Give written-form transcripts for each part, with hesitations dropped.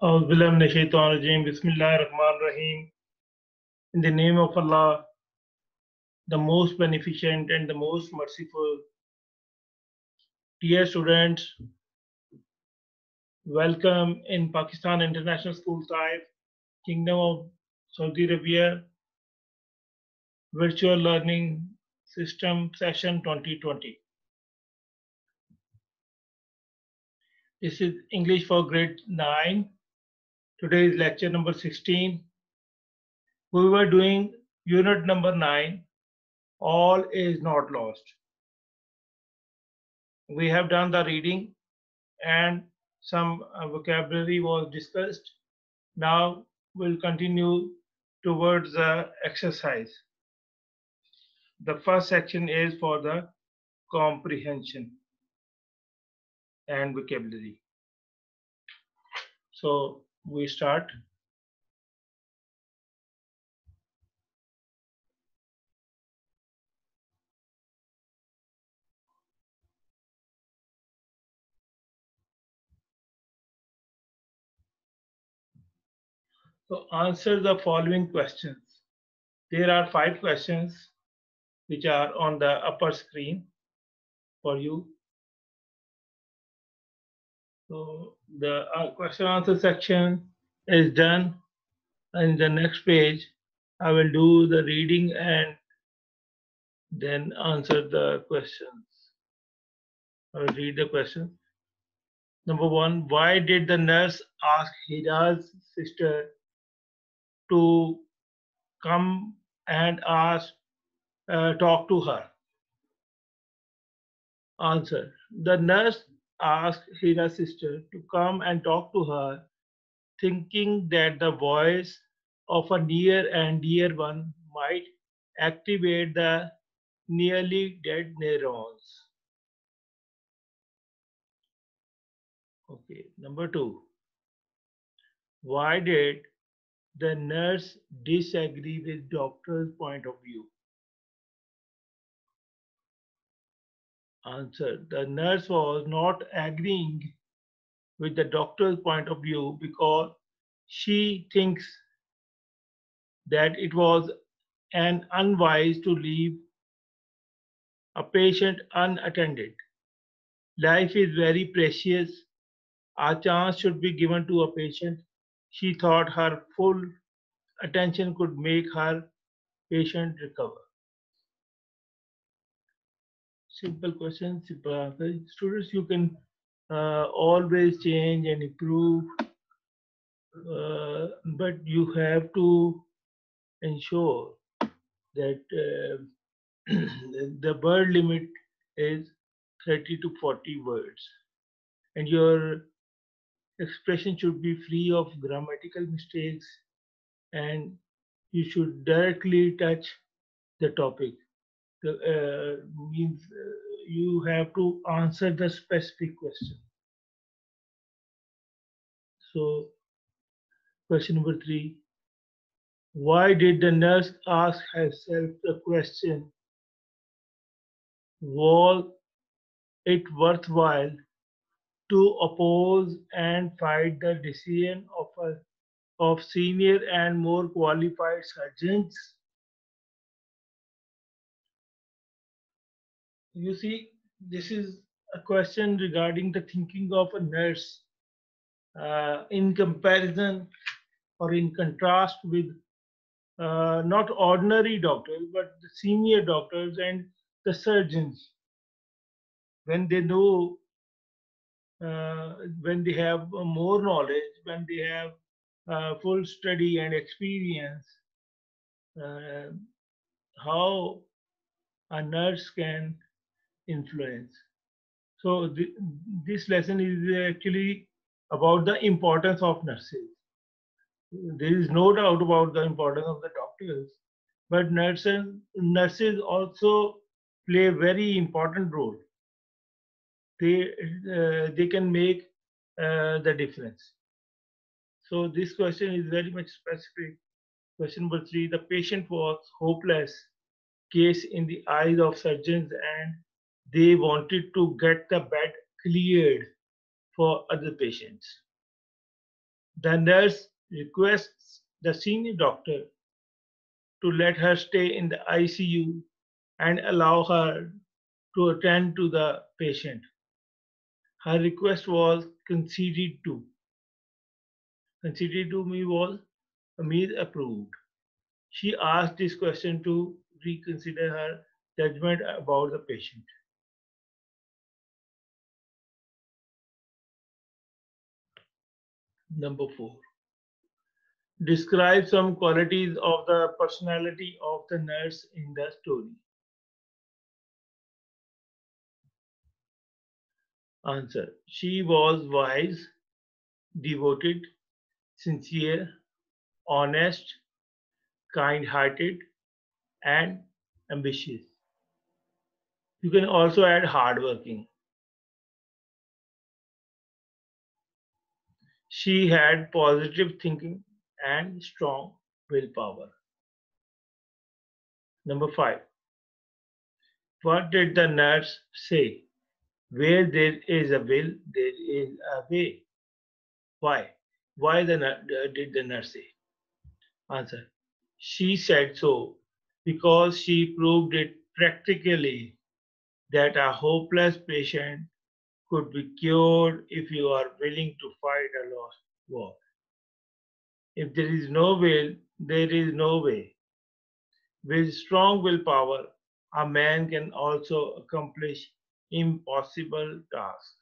Bismillahir-Rahmanir-Rahim. In the name of Allah, the most beneficent and the most merciful. Dear students, welcome in Pakistan International School Type, Kingdom of Saudi Arabia, Virtual Learning System Session 2020. This is English for grade 9. Today is lecture number 16. We were doing unit number 9, All is Not Lost. We have done the reading and some vocabulary was discussed. Now we'll continue towards the exercise. The first section is for the comprehension and vocabulary. So we start. So answer the following questions. There are 5 questions which are on the upper screen for you. So the question answer section is done. In the next page, I will do the reading and then answer the questions. I will read the questions. Number 1, why did the nurse ask Hira's sister to come and talk to her? Answer, the nurse asked Hira's sister to come and talk to her, thinking that the voice of a near and dear one might activate the nearly dead neurons. Okay, number 2, why did the nurse disagree with doctor's point of view? Answer, the nurse was not agreeing with the doctor's point of view because she thinks that it was an unwise to leave a patient unattended. Life is very precious. A chance should be given to a patient. She thought her full attention could make her patient recover. Simple question, simple answer. Students, you can always change and improve, but you have to ensure that the word limit is 30 to 40 words, and your expression should be free of grammatical mistakes, and you should directly touch the topic. Means you have to answer the specific question. So, question number 3. Why did the nurse ask herself the question, was it worthwhile to oppose and fight the decision of senior and more qualified surgeons? You see, this is a question regarding the thinking of a nurse in comparison or in contrast with not ordinary doctors, but the senior doctors and the surgeons. When they know, when they have more knowledge, when they have full study and experience, uh, how a nurse can influence. So this lesson is actually about the importance of nurses. There is no doubt about the importance of the doctors, but nurses also play a very important role. They can make the difference. So this question is very much specific. Question number 3: the patient was hopeless case in the eyes of surgeons, and they wanted to get the bed cleared for other patients. The nurse requests the senior doctor to let her stay in the ICU and allow her to attend to the patient. Her request was conceded to. Conceded to me was means approved. She asked this question to reconsider her judgment about the patient. Number 4. Describe some qualities of the personality of the nurse in the story. Answer. She was wise, devoted, sincere, honest, kind-hearted, and ambitious. You can also add hardworking. She had positive thinking and strong willpower. Number 5. What did the nurse say? Where there is a will, there is a way. Why? Why did the nurse say? Answer. She said so because she proved it practically that a hopeless patient could be cured if you are willing to fight a lost war. If there is no will, there is no way. With strong willpower, a man can also accomplish impossible tasks.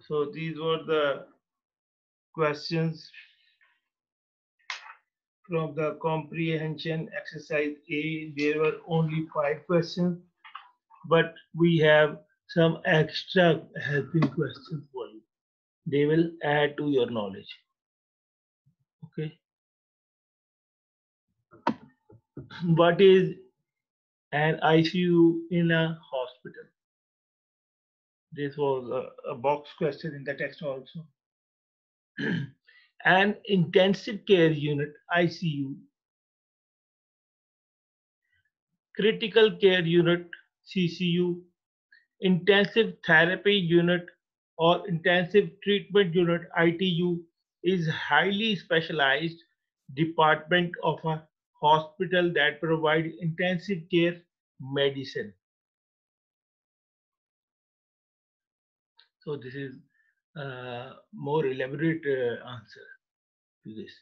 So these were the questions from the comprehension exercise A. There were only 5 questions, but we have some extra helping questions for you. They will add to your knowledge. Okay. What is an ICU in a hospital? This was a box question in the text also. An intensive care unit, ICU, critical care unit, CCU, intensive therapy unit or intensive treatment unit, ITU, is highly specialized department of a hospital that provides intensive care medicine. So this is a more elaborate answer to this.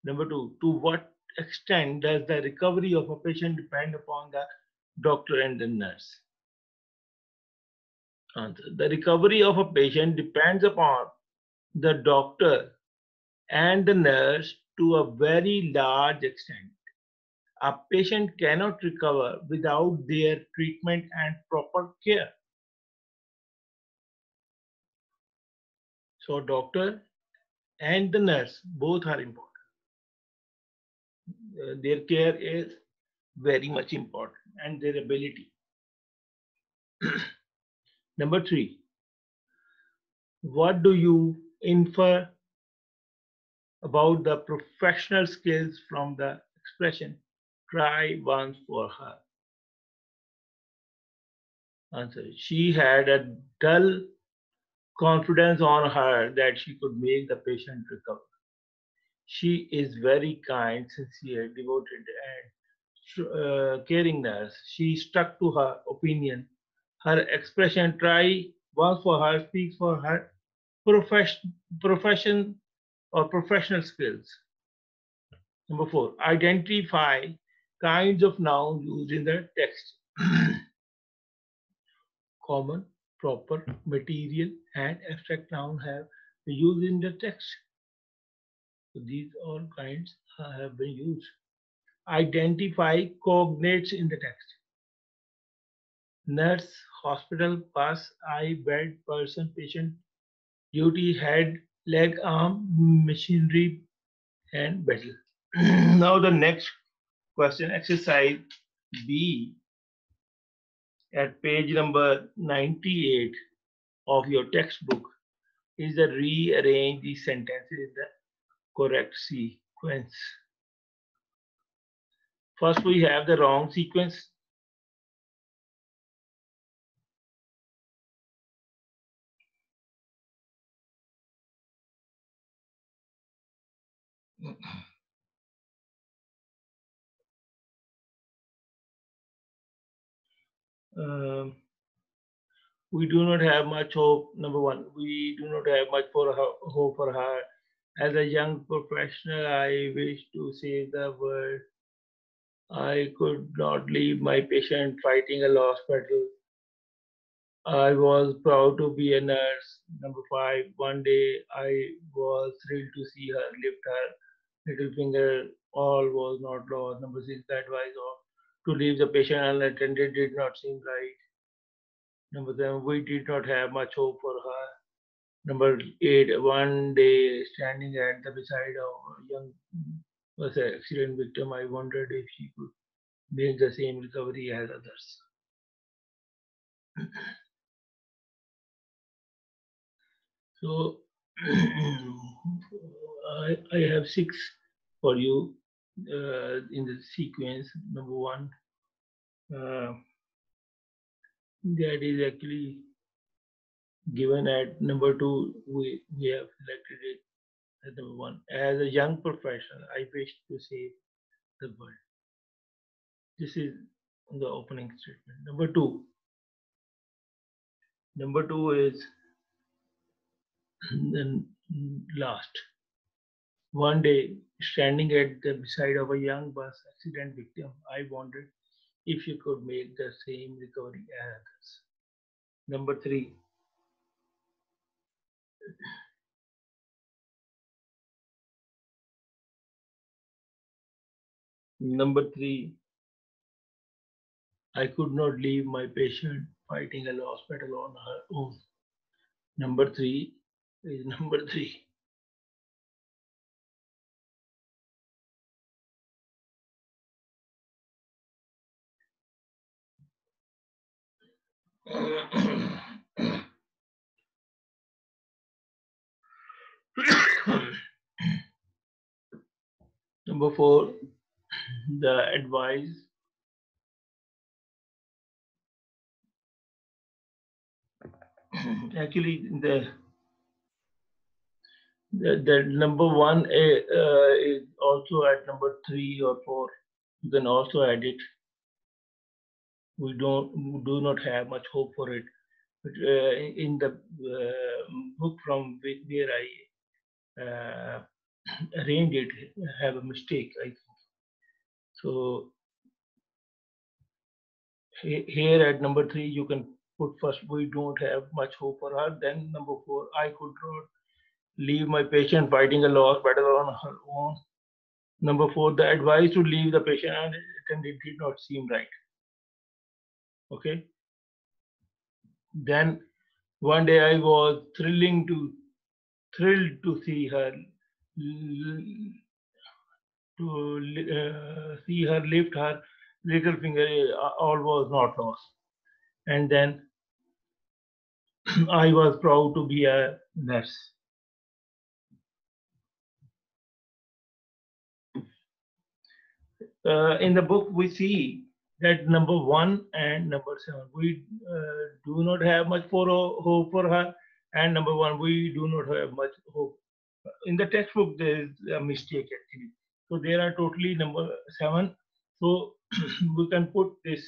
Number 2, to what extent does the recovery of a patient depend upon the doctor and the nurse? Answer. The recovery of a patient depends upon the doctor and the nurse to a very large extent. A patient cannot recover without their treatment and proper care. So doctor and the nurse both are important. Their care is very much important and their ability. Number 3, what do you infer about the professional skills from the expression try once for her? Answer. She had a dull confidence on her that she could make the patient recover. She is very kind, sincere, devoted, and caring nurse. She stuck to her opinion. Her expression try once for her speaks for her profession or professional skills. Number 4, identify kinds of noun used in the text. Common, proper, material, and abstract noun have been used in the text. So these all kinds have been used. Identify cognates in the text. Nurse, hospital, bus, eye, bed, person, patient, duty, head, leg, arm, machinery, and battle. Now the next question, exercise B, at page number 98 of your textbook, is the rearrange the sentences in the correct sequence. First, we have the wrong sequence. Um, we do not have much hope. Number one, we do not have much for her, hope for her. As a young professional, I wish to save the world. I could not leave my patient fighting a lost battle. I was proud to be a nurse. Number five, one day I was thrilled to see her lift her little finger. All was not lost. Number six, the advice of to leave the patient unattended did not seem right. Number seven, we did not have much hope for her. Number eight, one day standing at the beside of a young was an accident victim, I wondered if she could make the same recovery as others. So I have six for you in the sequence. Number one, uh, that is actually given at number two. We have selected it as number one. As a young professional, I wish to save the world. This is the opening statement. Number two is the last. One day, standing at the beside of a young bus accident victim, I wondered if you could make the same recovery as others. Number three, number three, I could not leave my patient fighting a lost battle on her own. Number three is number three. Number four, the advice. Actually, the number one is also at number three or four. You can also add it. We do not have much hope for it. But in the book from where I arranged it, have a mistake, I think. So here at number three, you can put first, we don't have much hope for her. Then number four, I could not leave my patient fighting a lost battle on her own. Number four, the advice to leave the patient unattended did not seem right. Okay. Then one day I was thrilled to see her see her lift her little finger. All was not lost. And then I was proud to be a nurse. In the book, we see that number one and number seven, we do not have much for hope for her, and number one, we do not have much hope. In the textbook, there is a mistake actually. So there are totally number seven. So we can put this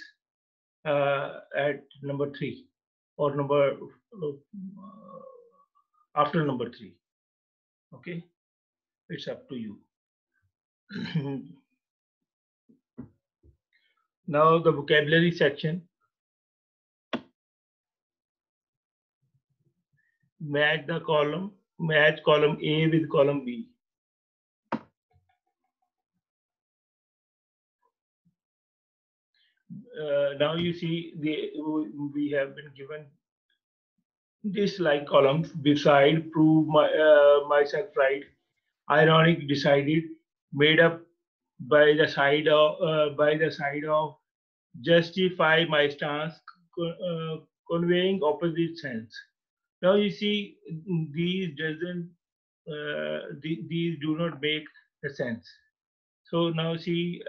at number three or number after number three. Okay, it's up to you. Now the vocabulary section. Match column A with column B. Now you see we have been given this like columns beside prove myself right, ironic, decided, made up, by the side of, justify my stance, conveying opposite sense. Now you see these doesn't these do not make a sense. So now see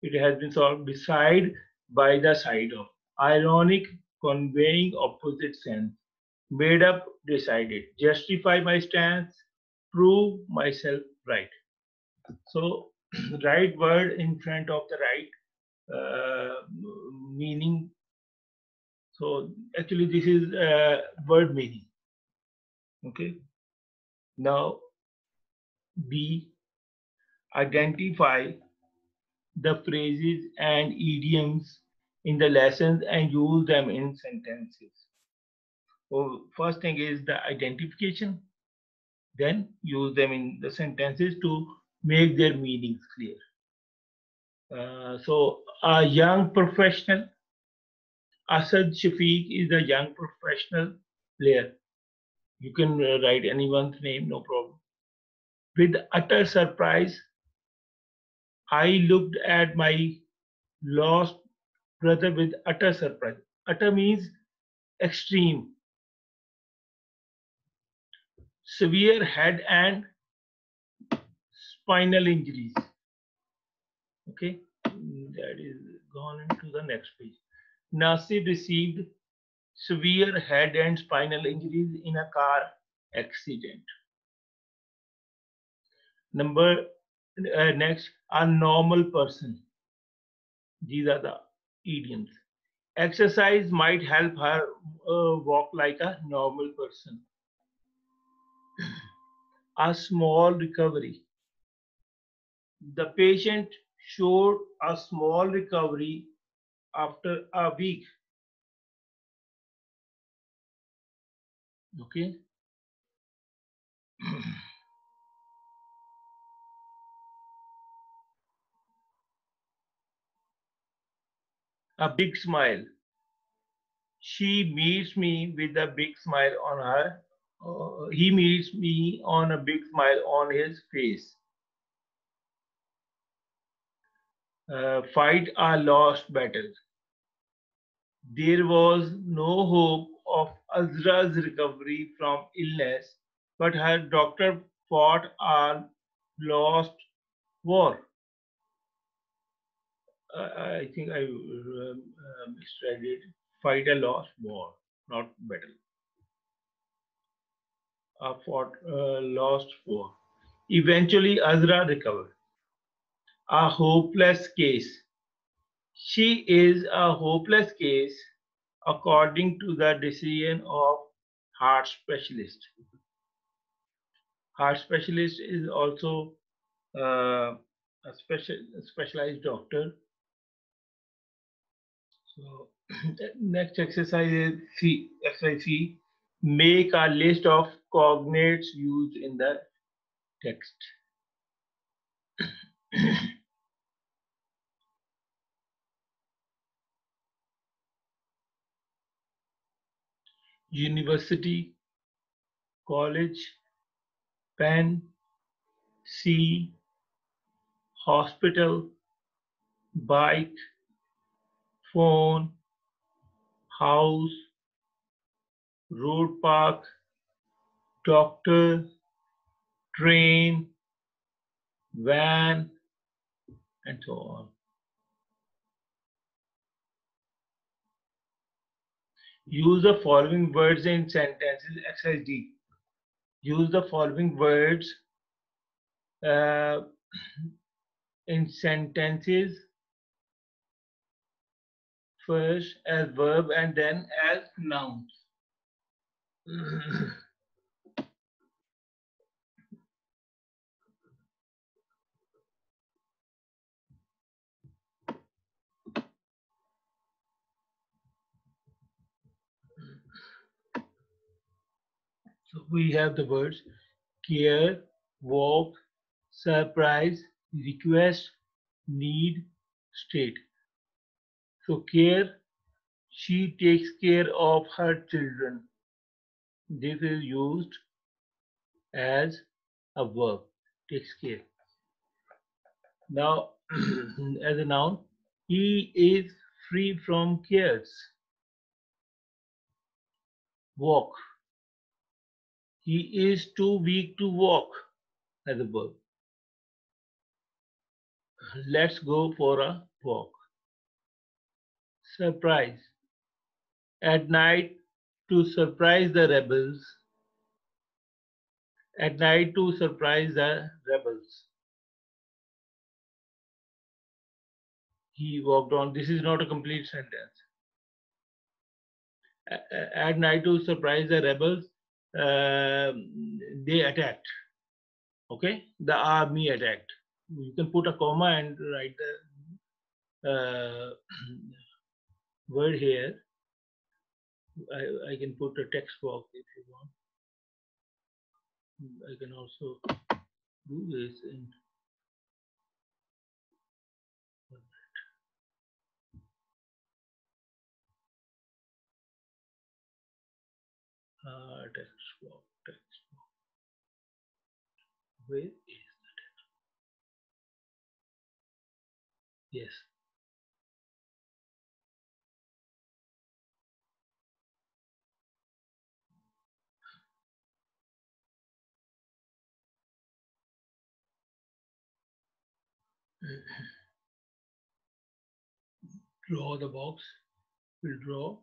it has been solved beside, by the side of, ironic, conveying opposite sense, made up, decided, justify my stance, prove myself right. So right word in front of the right meaning. So actually this is word meaning. Okay. Now B, identify the phrases and idioms in the lessons and use them in sentences. So first thing is the identification, then use them in the sentences to make their meanings clear. So a young professional, Asad Shafiq is a young professional player. You can write anyone's name, no problem. With utter surprise, I looked at my lost brother with utter surprise. Utter means extreme, severe head and spinal injuries. Okay, that is gone into the next page. Nasir received severe head and spinal injuries in a car accident. Number next, a normal person. These are the idioms. Exercise might help her walk like a normal person. A small recovery. The patient showed a small recovery after a week. Okay. A big smile. She meets me with a big smile on her. He meets me on a big smile on his face. Fight a lost battle. There was no hope of Azra's recovery from illness, but her doctor fought a lost war. I think I misread it. Fight a lost war, not battle. Fought lost war. Eventually, Azra recovered. A hopeless case. She is a hopeless case according to the decision of heart specialist. Heart specialist is also a specialized doctor. So next exercise is C. Exercise C. Make a list of cognates used in the text. University, college, pen, sea, hospital, bike, phone, house, road park, doctor, train, van, and so on. Use the following words in sentences. Exercise D. Use the following words uh, in sentences first as verb and then as nouns. So we have the words care, walk, surprise, request, need, state. So care, she takes care of her children. This is used as a verb, takes care. Now, as a noun, he is free from cares. Walk. He is too weak to walk as a verb. Let's go for a walk. Surprise. At night, to surprise the rebels, at night to surprise the rebels. He walked on. This is not a complete sentence. At night to surprise the rebels, they attacked. Okay, the army attacked. You can put a comma and write the word here. I can put a text box if you want. I can also do this in text box. Text box. Where is the text? Yes. Draw the box. We'll draw.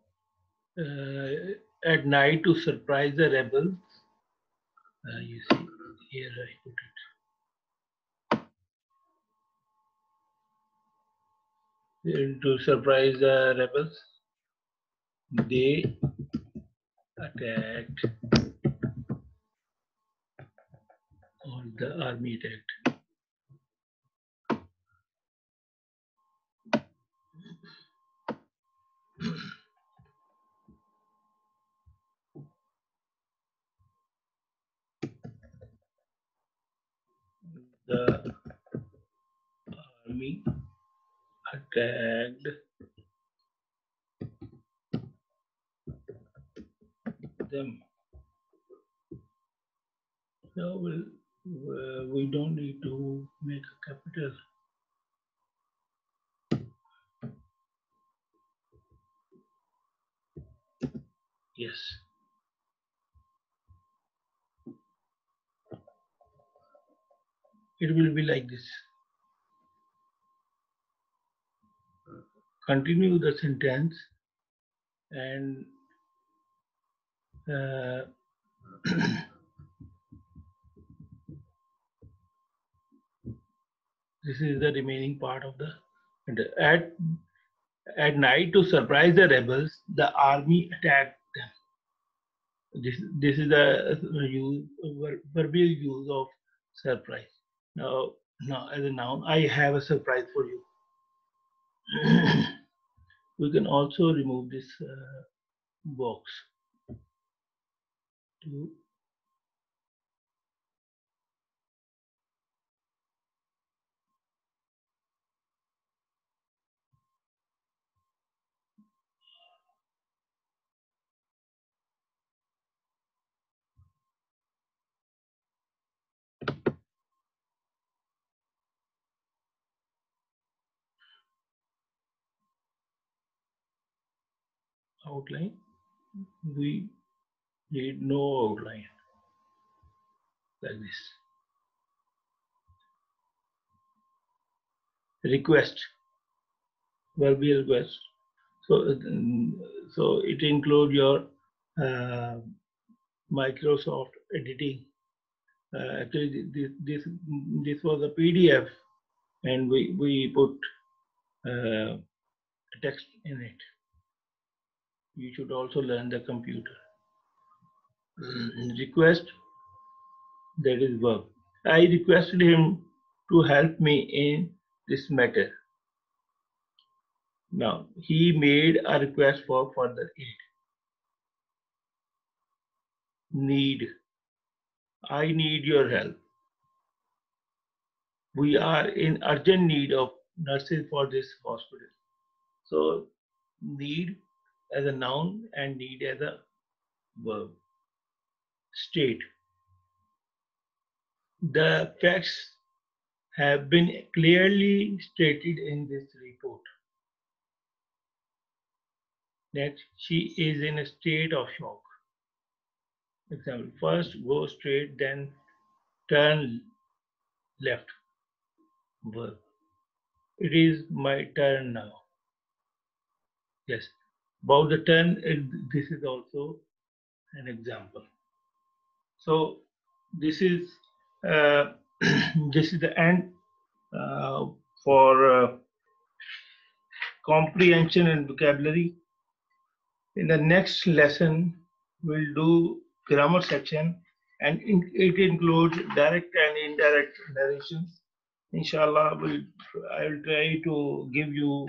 At night to surprise the rebels. You see, here I put it. To surprise the rebels, they attacked, or the army attacked. The army attacked them. So we don't need to make a capital. Yes. It will be like this. Continue the sentence and this is the remaining part of the. At night to surprise the rebels, the army attacked them. This is the verbal use of surprise. Now as a noun, I have a surprise for you. We can also remove this box to outline. We need no outline like this. Request, verbal request. So it includes your Microsoft editing. Actually, this was a PDF, and we put text in it. You should also learn the computer. Request, that is verb. I requested him to help me in this matter. Now, he made a request for further aid. Need, I need your help. We are in urgent need of nurses for this hospital. So, need as a noun and need as a verb. State, the facts have been clearly stated in this report. Next, she is in a state of shock. Example, first go straight, then turn left. Verb. It is my turn now. Yes. About the turn, this is also an example. So this is this is the end for comprehension and vocabulary. In the next lesson, we'll do grammar section, and it includes direct and indirect narrations. Inshallah, I will try to give you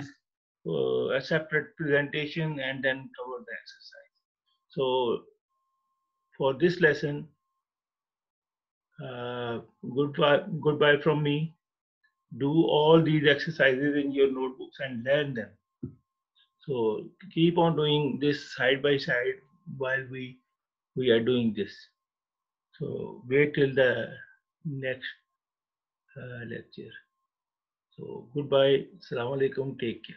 a separate presentation and then cover the exercise. So for this lesson, goodbye from me. Do all these exercises in your notebooks and learn them. So keep on doing this side by side while we are doing this. So wait till the next lecture. So goodbye. Assalamu alaikum. Take care.